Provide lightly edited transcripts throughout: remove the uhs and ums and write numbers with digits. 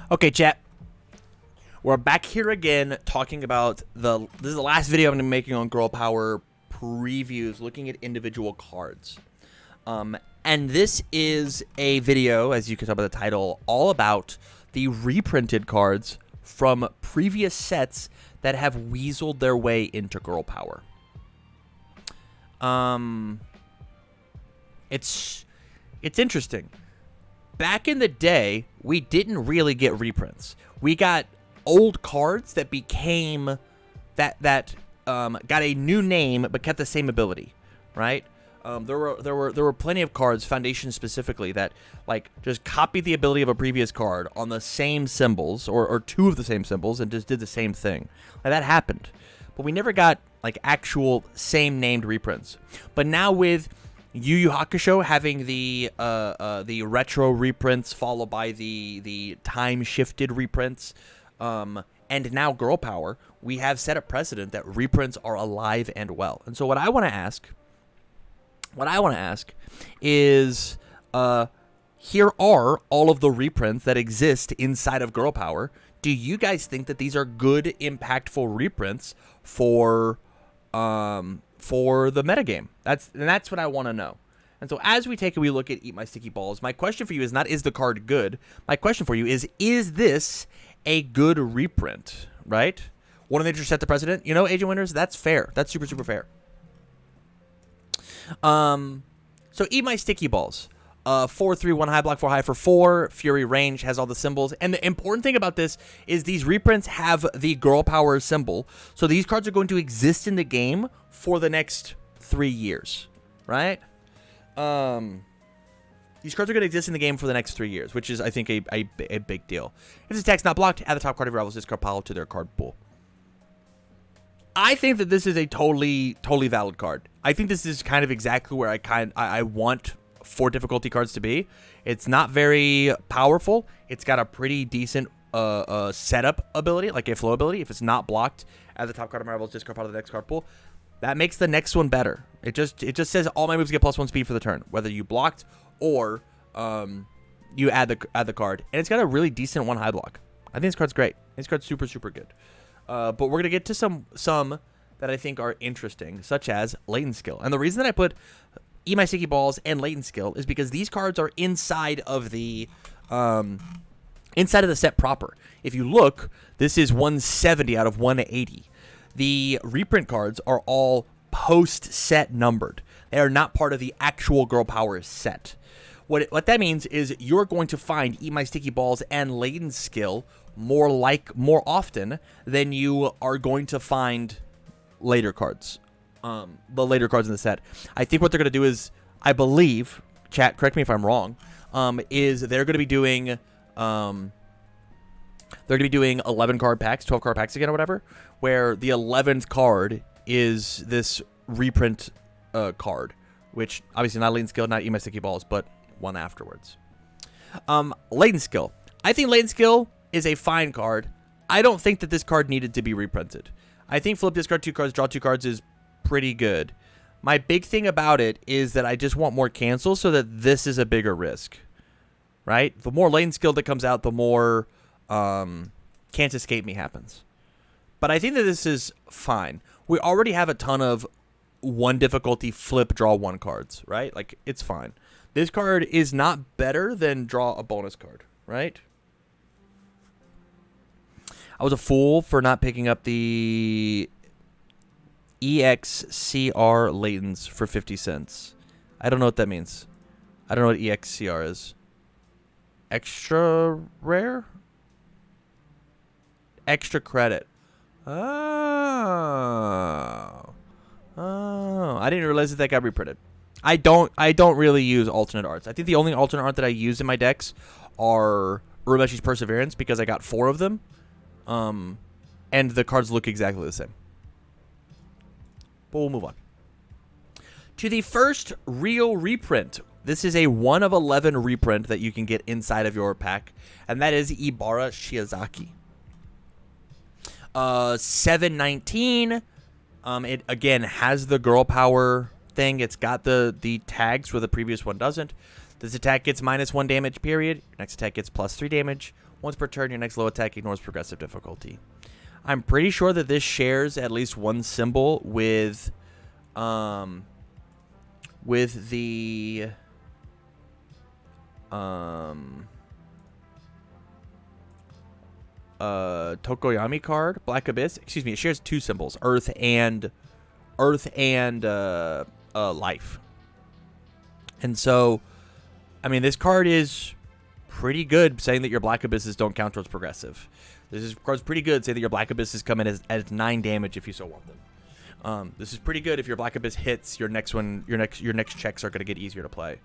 Okay, chat. We're back here again talking about this is the last video I'm going to be making on Girl Power previews, looking at individual cards. And this is a video, as you can tell by the title, all about the reprinted cards from previous sets that have weaseled their way into Girl Power. It's interesting. Back in the day, we didn't really get reprints. We got old cards that became got a new name but kept the same ability, right? There were plenty of cards, Foundation specifically, that like just copied the ability of a previous card on the same symbols or two of the same symbols and just did the same thing. Like, that happened, but we never got like actual same named reprints. But now with Yu Yu Hakusho having the retro reprints followed by the time shifted reprints, and now Girl Power, we have set a precedent that reprints are alive and well. And so what I want to ask is, here are all of the reprints that exist inside of Girl Power. Do you guys think that these are good, impactful reprints for the metagame? That's what I want to know. And so as we take a wee look at Eat My Sticky Balls, my question for you is not, is the card good? My question for you is this a good reprint, right? One of the just set the precedent. You know, Agent Winners, that's fair. That's super, super fair. So Eat My Sticky Balls. 4/3/1 high, block 4 high for 4. Fury range has all the symbols. And the important thing about this is these reprints have the Girl Power symbol. So these cards are going to exist in the game for the next 3 years, right? These cards are going to exist in the game for the next 3 years, which is, I think, a big deal. If this attack's not blocked, add the top card of your rival's discard pile to their card pool. I think that this is a totally valid card. I think this is kind of exactly where I want 4 difficulty cards to be. It's not very powerful. It's got a pretty decent setup ability, like a flow ability. If it's not blocked, add the top card of my rival's discard pile to the next card pool. That makes the next one better. It just says all my moves get +1 speed for the turn, whether you blocked or you add the card, and it's got a really decent 1 high block. I think this card's great. This card's super, super good. But we're gonna get to some that I think are interesting, such as Latent Skill. And the reason that I put Eat My Sticky Balls and Latent Skill is because these cards are inside of the set proper. If you look, this is 170 out of 180. The reprint cards are all post-set numbered. They are not part of the actual Girl Power set. What that means is you're going to find Eat My Sticky Balls and Latent Skill more often than you are going to find later cards. The later cards in the set. I think what they're going to do is, I believe, chat, correct me if I'm wrong, is they're going to be doing 11 card packs, 12 card packs again or whatever, where the 11th card is this reprint card, which obviously not Latent Skill, not Eat My Sticky Balls, but one afterwards. Latent Skill. I think Latent Skill is a fine card. I don't think that this card needed to be reprinted. I think flip, discard 2 cards, draw 2 cards is pretty good. My big thing about it is that I just want more cancels so that this is a bigger risk, right? The more Latent Skill that comes out, the more Can't Escape Me happens. But I think that this is fine. We already have a ton of 1 difficulty flip, draw 1 cards, right? Like, it's fine. This card is not better than draw a bonus card, right? I was a fool for not picking up the EXCR Latents for 50 cents. I don't know what that means. I don't know what EXCR is. Extra rare? Extra credit. Oh. I didn't realize that got reprinted. I don't really use alternate arts. I think the only alternate art that I use in my decks are Urumeshi's Perseverance because I got 4 of them. And the cards look exactly the same. But we'll move on to the first real reprint. This is a 1 of 11 reprint that you can get inside of your pack, and that is Ibara Shiozaki. 719. It again has the Girl Power thing. It's got the tags where the previous one doesn't. This attack gets -1 damage, period. Your next attack gets +3 damage. Once per turn, your next low attack ignores progressive difficulty. I'm pretty sure that this shares at least one symbol with the Tokoyami card, Black Abyss. Excuse me, it shares two symbols, Earth and Life. And so, I mean, this card is pretty good saying that your Black Abysses don't count towards progressive. This card's pretty good saying that your Black Abysses come in as 9 damage if you so want them. This is pretty good if your Black Abyss hits. Your next checks are going to get easier to play.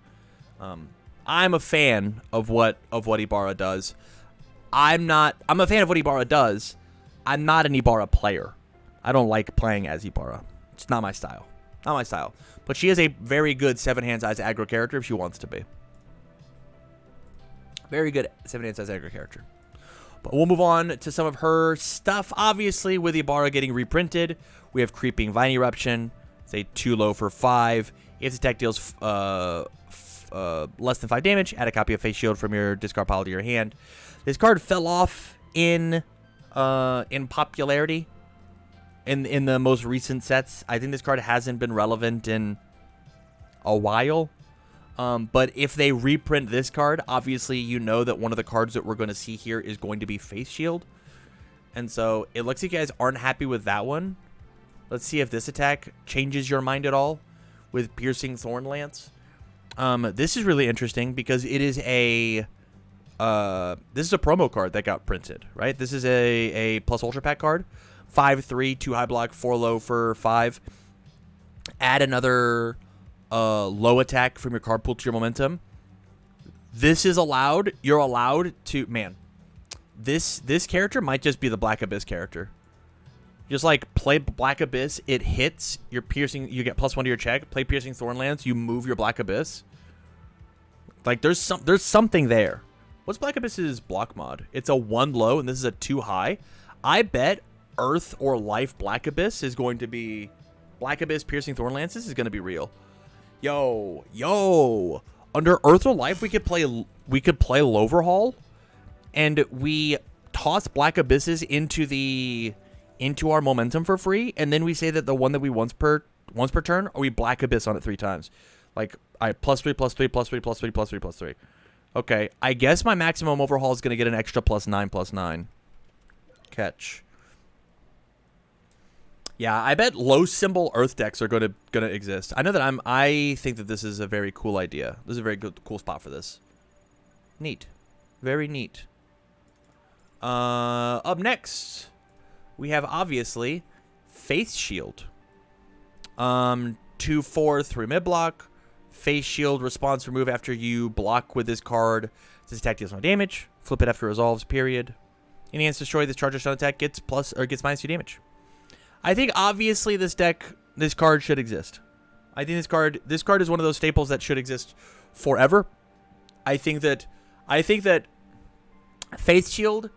I'm a fan of what Ibara does. I'm a fan of what Ibara does. I'm not an Ibara player. I don't like playing as Ibara. It's not my style. Not my style. But she is a very good 7-hand-size aggro character if she wants to be. Very good 7-hand-size aggro character. But we'll move on to some of her stuff. Obviously, with Ibara getting reprinted, we have Creeping Vine Eruption. It's a 2-low for 5. If the attack deals less than 5 damage, add a copy of Face Shield from your discard pile to your hand. This card fell off in popularity in the most recent sets. I think this card hasn't been relevant in a while. But if they reprint this card, obviously you know that one of the cards that we're going to see here is going to be Face Shield. And so it looks like you guys aren't happy with that one. Let's see if this attack changes your mind at all with Piercing Thornlands. This is really interesting because it is a promo card that got printed, right? This is a plus Ultra Pack card. 5/3, 2 high block, 4 low for 5. Add another low attack from your card pool to your momentum. This is allowed. You're allowed to, man. This character might just be the Black Abyss character. Just like play Black Abyss, it hits your piercing. You get +1 to your check. Play Piercing Thornlands, you move your Black Abyss. Like there's something there. What's Black Abyss's block mod? It's a 1 low and this is a 2 high. I bet Earth or Life Black Abyss is going to be Black Abyss Piercing Thornlands. This is going to be real. Yo. Under Earth or Life, we could play Loverhall, and we toss Black Abysses into our momentum for free, and then we say that the one that we once per turn, or we Black Abyss on it 3 times. Like +3, +3, +3, +3, +3, +3. Okay, I guess my maximum overhaul is going to get an extra +9/+9. Catch. Yeah, I bet low symbol Earth decks are gonna exist. I know that I think that this is a very cool idea. This is a very cool spot for this. Neat, very neat. Up next, we have obviously Face Shield. 2/4, 3 mid block. Face Shield response remove after you block with this card. This attack deals no damage. Flip it after it resolves. Period. Any hands destroy this charge or stun attack gets -2 damage. I think obviously this card should exist. I think this card is one of those staples that should exist forever. I think that Face Shield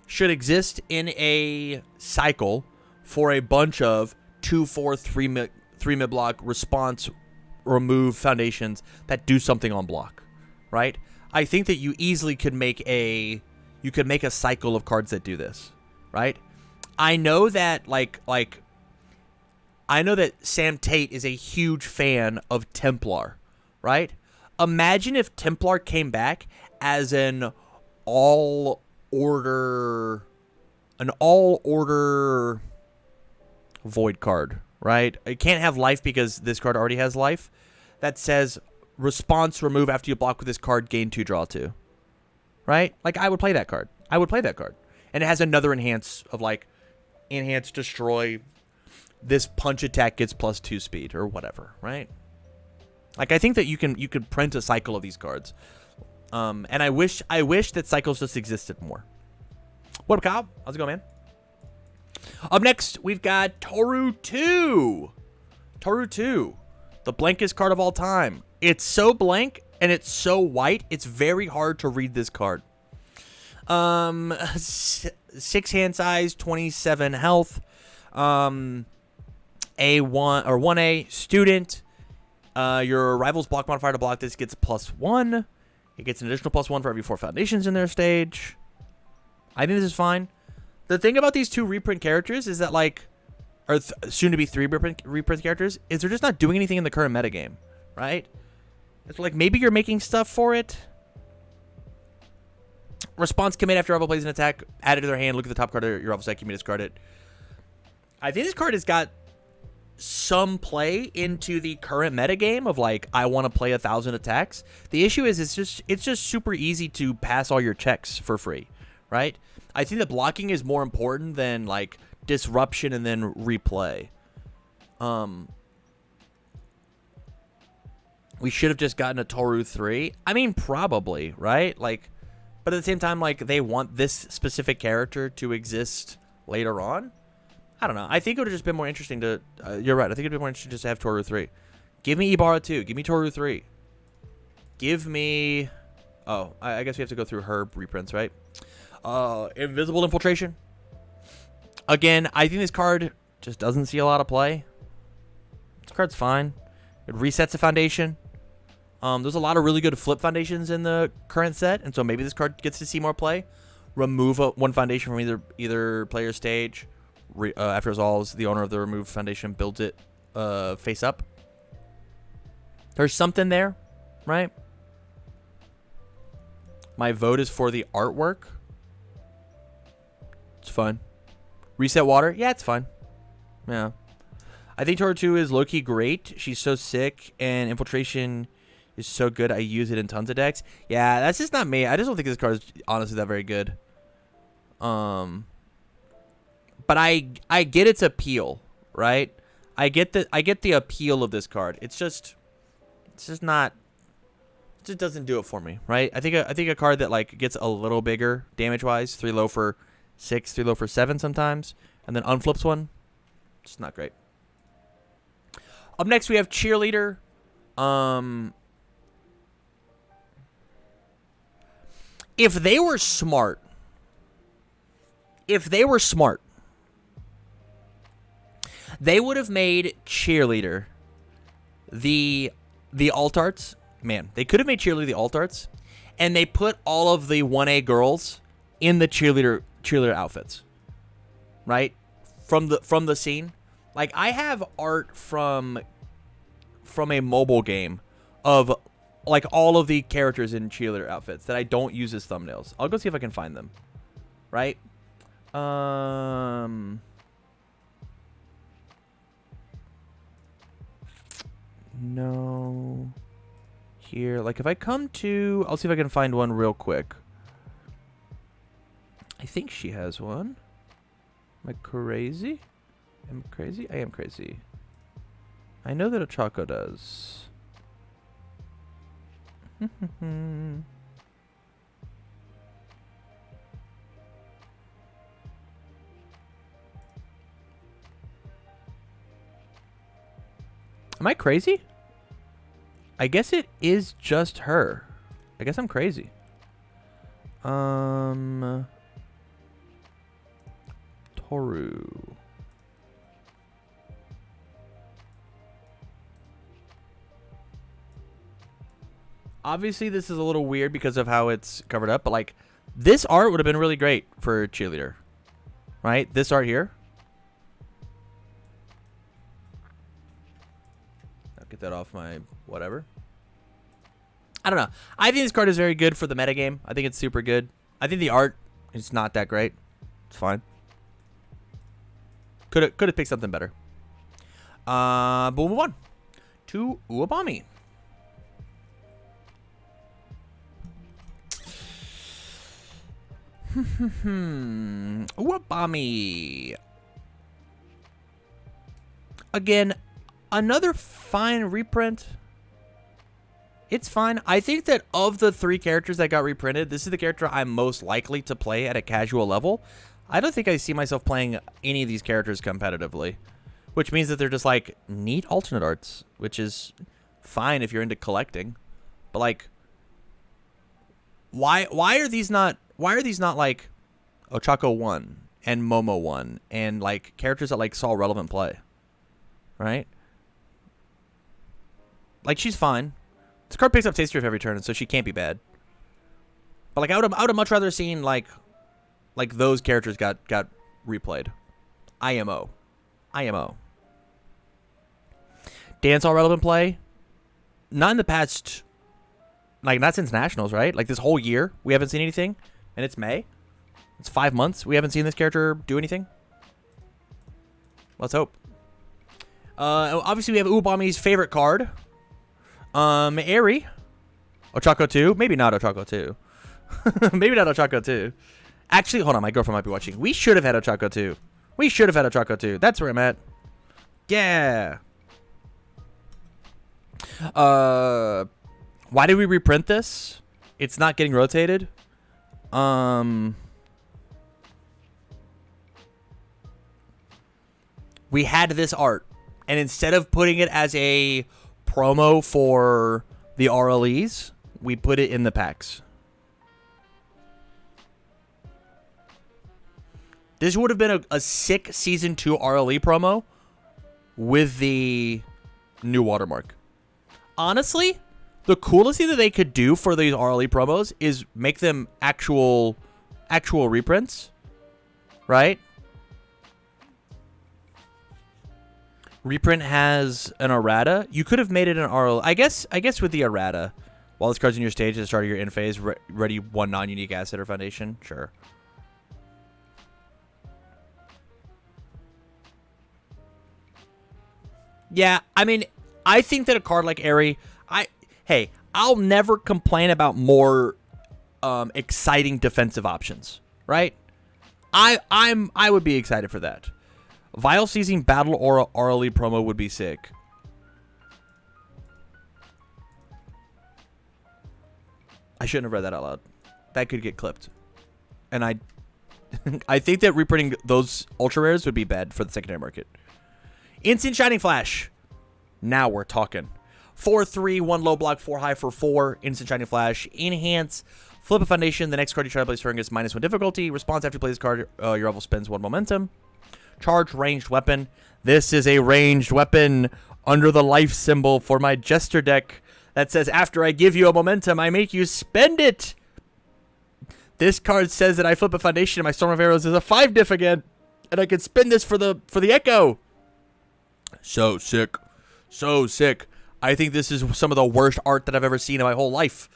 should exist in a cycle for a bunch of 2/4, 3 mid block response remove foundations that do something on block, right? I think that you easily could make a cycle of cards that do this, right? I know that Sam Tate is a huge fan of Templar, right? Imagine if Templar came back as an all order void card, right? It can't have life because this card already has life. That says response remove after you block with this card, gain 2, draw 2. Right? Like I would play that card. And it has another enhance of like enhance destroy. This punch attack gets +2 speed or whatever, right? Like I think that you could print a cycle of these cards. And I wish that cycles just existed more. What up, Kyle? How's it going, man? Up next, we've got Toru 2. Toru 2, the blankest card of all time. It's so blank and it's so white, it's very hard to read this card. 6 hand size, 27 health. A1 or 1A student. Your rival's block modifier to block this gets +1. It gets an additional +1 for every 4 foundations in their stage. I think this is fine. The thing about these 2 reprint characters is that, like, or soon to be 3 reprint characters, is they're just not doing anything in the current metagame, right? It's like maybe you're making stuff for it. Response commit after rival plays an attack, add it to their hand, look at the top card of your rival's deck, you may discard it. I think this card has got some play into the current metagame of, like, I want to play 1,000 attacks. The issue is it's just super easy to pass all your checks for free, right? I think that blocking is more important than, like, disruption and then replay. We should have just gotten a Toru 3. I mean, probably, right? Like, but at the same time, like, they want this specific character to exist later on. I don't know. I think it would have just been more interesting to... you're right. I think it would be more interesting just to have Toru 3. Give me Ibara 2. Give me Toru 3. Give me... Oh, I guess we have to go through her reprints, right? Invisible Infiltration. Again, I think this card just doesn't see a lot of play. This card's fine. It resets the foundation. There's a lot of really good flip foundations in the current set, and so maybe this card gets to see more play. Remove one foundation from either player's stage. After it resolves, the owner of the removed foundation builds it face up. There's something there, right? My vote is for the artwork. It's fun. Reset water. Yeah, it's fine. Yeah. I think Toru 2 is low-key great. She's so sick, and Infiltration is so good. I use it in tons of decks. Yeah, that's just not me. I just don't think this card is honestly that very good. But I get its appeal, right? I get the appeal of this card. It's just not. It just doesn't do it for me, right? I think a card that, like, gets a little bigger damage wise, 3 low for 6, 3 low for 7 sometimes, and then unflips one. It's not great. Up next we have Cheerleader. If they were smart, they would have made Cheerleader the alt arts. Man, they could have made Cheerleader the alt arts, and they put all of the 1A girls in the cheerleader outfits, right? From the scene. Like, I have art from a mobile game of, like, all of the characters in cheerleader outfits that I don't use as thumbnails. I'll go see if I can find them. Right? No. Here, like, if I come to... I'll see if I can find one real quick. I think she has one. Am I crazy? Am I crazy? I am crazy. I know that a Choco does. Am I crazy? I guess it is just her. I guess I'm crazy. Toru. Obviously, this is a little weird because of how it's covered up, but, like, this art would have been really great for Cheerleader. Right? This art here. I'll get that off my whatever. I don't know. I think this card is very good for the metagame. I think it's super good. I think the art is not that great. It's fine. Could have picked something better. But we'll move on to Uabami. Uabami. Again, another fine reprint. It's fine. I think that of the 3 characters that got reprinted, this is the character I'm most likely to play at a casual level. I don't think I see myself playing any of these characters competitively, which means that they're just, like, neat alternate arts, which is fine if you're into collecting. But, like, why are these not like Ochako 1 and Momo 1 and, like, characters that, like, saw relevant play, right? Like, she's fine. This card picks up Taste Drift every turn, so she can't be bad. But, like, I would have much rather seen, like those characters got replayed. IMO. Dance all relevant play? Not in the past, like, not since Nationals, right? Like, this whole year, we haven't seen anything, and it's May. It's 5 months. We haven't seen this character do anything. Let's hope. Obviously, we have Ubami's favorite card. Eri. Ochako 2. Maybe not Ochako 2. Maybe not Ochako 2. Actually, hold on. My girlfriend might be watching. We should have had Ochako 2. That's where I'm at. Yeah. Why did we reprint this? It's not getting rotated. We had this art, and instead of putting it as a promo for the RLEs, we put it in the packs. This would have been a sick Season 2 RLE promo with the new watermark. Honestly, the coolest thing that they could do for these RLE promos is make them actual reprints, right? Reprint has an errata. You could have made it an RLE. I guess with the errata, while this card's in your stage at the start of your end phase, ready one non-unique asset or foundation. Sure. Yeah, I mean, I think that a card like Eri, I'll never complain about more exciting defensive options, right? I would be excited for that. Vile Seizing Battle Aura RLE promo would be sick. I shouldn't have read that out loud. That could get clipped. And I think that reprinting those ultra rares would be bad for the secondary market. Instant Shining Flash. Now we're talking. 4/3, 1 low block, 4 high for 4. Instant Shining Flash. Enhance. Flip a foundation. The next card you try to play this turn gets -1 difficulty. Response after you play this card, your level spends 1 momentum. Charge ranged weapon. This is a ranged weapon under the life symbol for my Jester deck that says after I give you a momentum, I make you spend it. This card says that I flip a foundation and my Storm of Arrows is a 5 diff again, and I can spend this for the Echo. So sick. So sick. I think this is some of the worst art that I've ever seen in my whole life.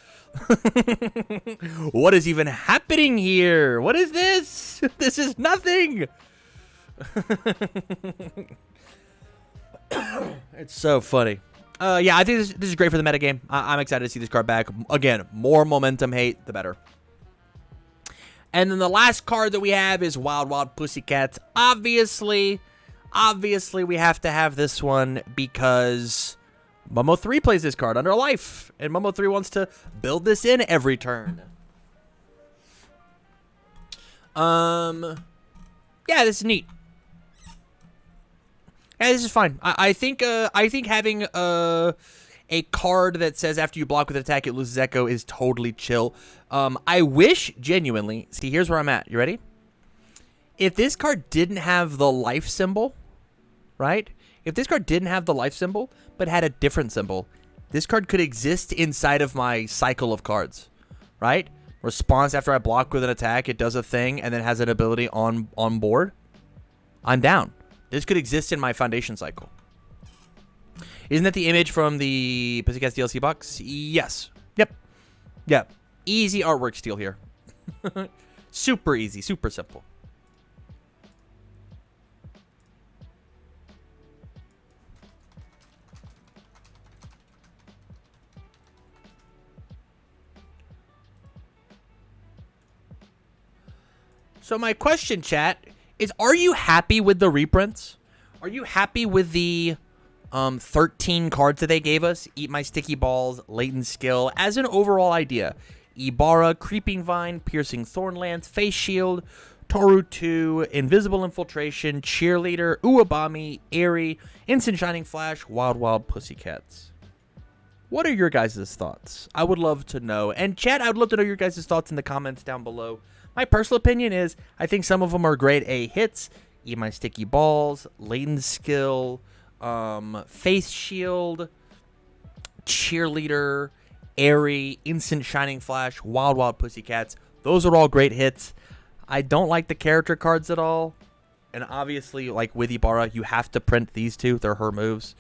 What is even happening here? What is this? This is nothing. It's so funny. Yeah, I think this is great for the metagame. I'm excited to see this card back. Again, more momentum hate, the better. And then the last card that we have is Wild Wild Pussycats. Obviously, we have to have this one because Momo 3 plays this card under life, and Momo 3 wants to build this in every turn. Yeah, this is neat. Yeah, this is fine. I think having a card that says after you block with an attack, it loses Echo is totally chill. I wish, genuinely, see, here's where I'm at. You ready? If this card didn't have the life symbol, right? If this card didn't have the life symbol, but had a different symbol, this card could exist inside of my cycle of cards, right? Response after I block with an attack, it does a thing, and then has an ability on board. I'm down. This could exist in my foundation cycle. Isn't that the image from the Pussycats DLC box? Yes. Yep. Easy artwork steal here. Super easy. Super simple. So my question, chat, is are you happy with the reprints? Are you happy with the 13 cards that they gave us? Eat My Sticky Balls, Latent Skill, as an overall idea. Ibara, Creeping Vine, Piercing Thornlands, Face Shield, Toru 2, Invisible Infiltration, Cheerleader, Uabami, Eri, Instant Shining Flash, Wild Wild Pussycats. What are your guys' thoughts? I would love to know. And chat, I would love to know your guys' thoughts in the comments down below. My personal opinion is I think some of them are grade A hits. Eat My Sticky Balls, Latent Skill, Face Shield, Cheerleader, Airy, Instant Shining Flash, Wild Pussycats. Those are all great hits. I don't like the character cards at all. And obviously, like with Ibara, you have to print these two. They're her moves.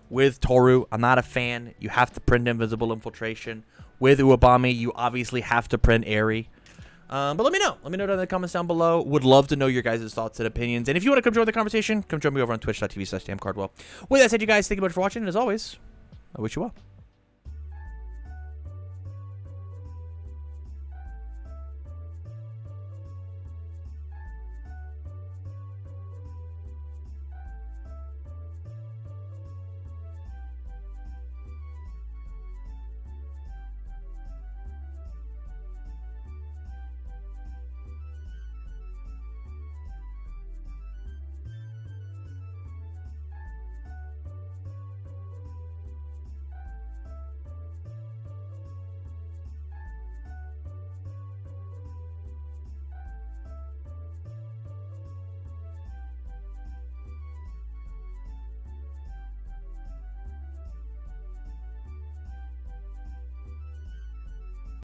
With Toru, I'm not a fan. You have to print Invisible Infiltration. With Uabami, you obviously have to print Airy. But let me know. Let me know down in the comments down below. Would love to know your guys' thoughts and opinions. And if you want to come join the conversation, come join me over on twitch.tv/TamCardwell. With that said, you guys, thank you much for watching. And as always, I wish you well.